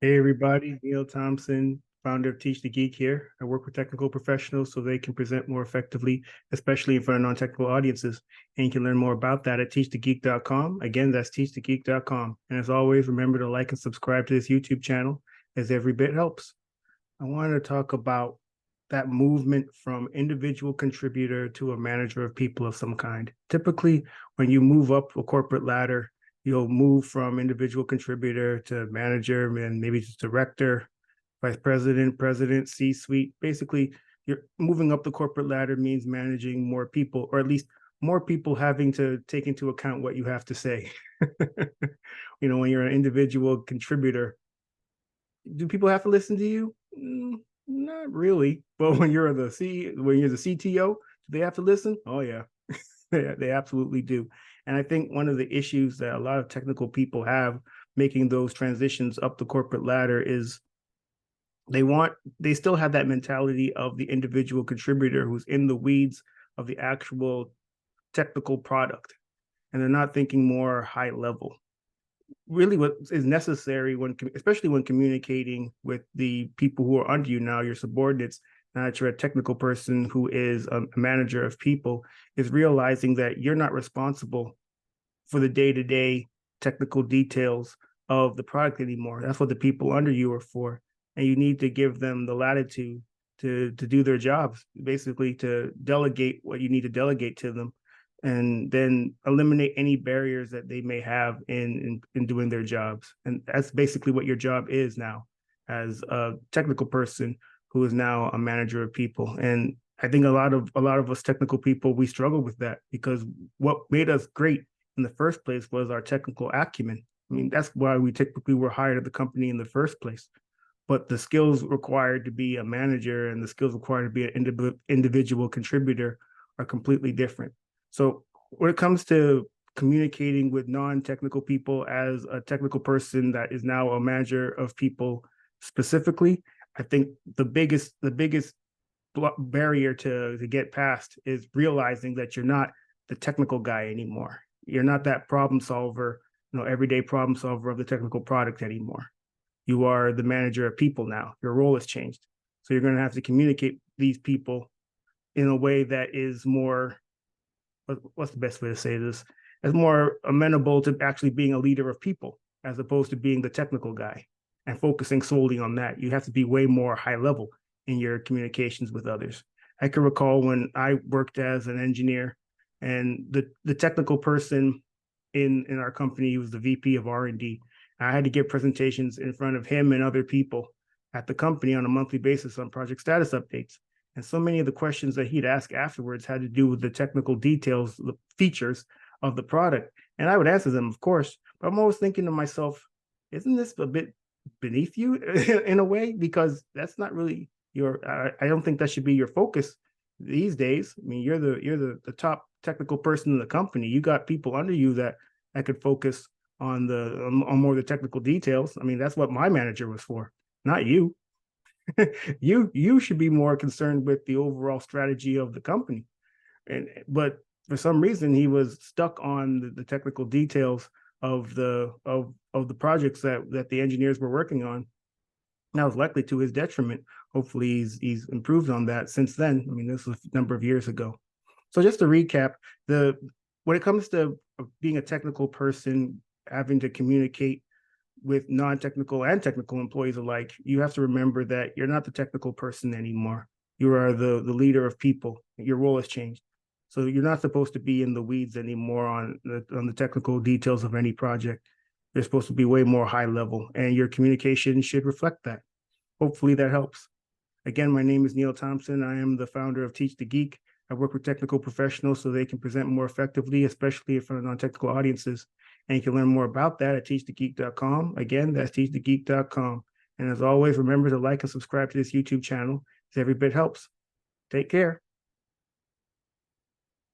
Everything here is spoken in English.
Hey everybody, Neil Thompson, founder of Teach the Geek here. I work with technical professionals so they can present more effectively, especially in front of non-technical audiences. And you can learn more about that at teachthegeek.com. Again, that's teachthegeek.com. And as always, remember to like and subscribe to this YouTube channel as every bit helps. I wanted to talk about that movement from individual contributor to a manager of people of some kind. Typically, when you move up a corporate ladder, you'll move from individual contributor to manager and maybe to director, vice president, president, C-suite. Basically, you're moving up the corporate ladder means managing more people, or at least more people having to take into account what you have to say. When you're an individual contributor, do people have to listen to you? Not really. But when you're the CTO, do they have to listen? Oh yeah, they absolutely do. And I think one of the issues that a lot of technical people have making those transitions up the corporate ladder is they still have that mentality of the individual contributor who's in the weeds of the actual technical product, and they're not thinking more high level. Really what is necessary especially when communicating with the people who are under you now, your subordinates, now that you're a technical person who is a manager of people, is realizing that you're not responsible for the day-to-day technical details of the product anymore. That's what the people under you are for. And you need to give them the latitude to do their jobs, basically to delegate what you need to delegate to them, and then eliminate any barriers that they may have in doing their jobs. And that's basically what your job is now as a technical person who is now a manager of people. And I think a lot of us technical people, we struggle with that because what made us great in the first place was our technical acumen. I mean, that's why we typically were hired at the company in the first place. But the skills required to be a manager and the skills required to be an individual contributor are completely different. So when it comes to communicating with non-technical people as a technical person that is now a manager of people specifically, I think the biggest barrier to get past is realizing that you're not the technical guy anymore. You're not that problem solver, everyday problem solver of the technical product anymore. You are the manager of people now. Your role has changed. So you're going to have to communicate these people in a way that is more, what's the best way to say this? As more amenable to actually being a leader of people as opposed to being the technical guy and focusing solely on that. You have to be way more high level in your communications with others. I can recall when I worked as an engineer, and the technical person in our company was the VP of R&D. I had to give presentations in front of him and other people at the company on a monthly basis on project status updates. And so many of the questions that he'd ask afterwards had to do with the technical details, the features of the product. And I would answer them, of course, but I'm always thinking to myself, isn't this a bit beneath you in a way? Because that's not really I don't think that should be your focus these days. I mean, you're the top technical person in the company. You got people under you that could focus on more of the technical details. I mean, that's what my manager was for, not you. You should be more concerned with the overall strategy of the company. But for some reason he was stuck on the technical details of the projects that the engineers were working on. That was likely to his detriment. Hopefully he's improved on that since then. I mean, this was a number of years ago. So just to recap, when it comes to being a technical person, having to communicate with non-technical and technical employees alike, you have to remember that you're not the technical person anymore. You are the leader of people. Your role has changed. So you're not supposed to be in the weeds anymore on the technical details of any project. You're supposed to be way more high level, and your communication should reflect that. Hopefully that helps. Again, my name is Neil Thompson. I am the founder of Teach the Geek. I work with technical professionals so they can present more effectively, especially in front of non-technical audiences. And you can learn more about that at teachthegeek.com. Again, that's teachthegeek.com. And as always, remember to like and subscribe to this YouTube channel, as every bit helps. Take care.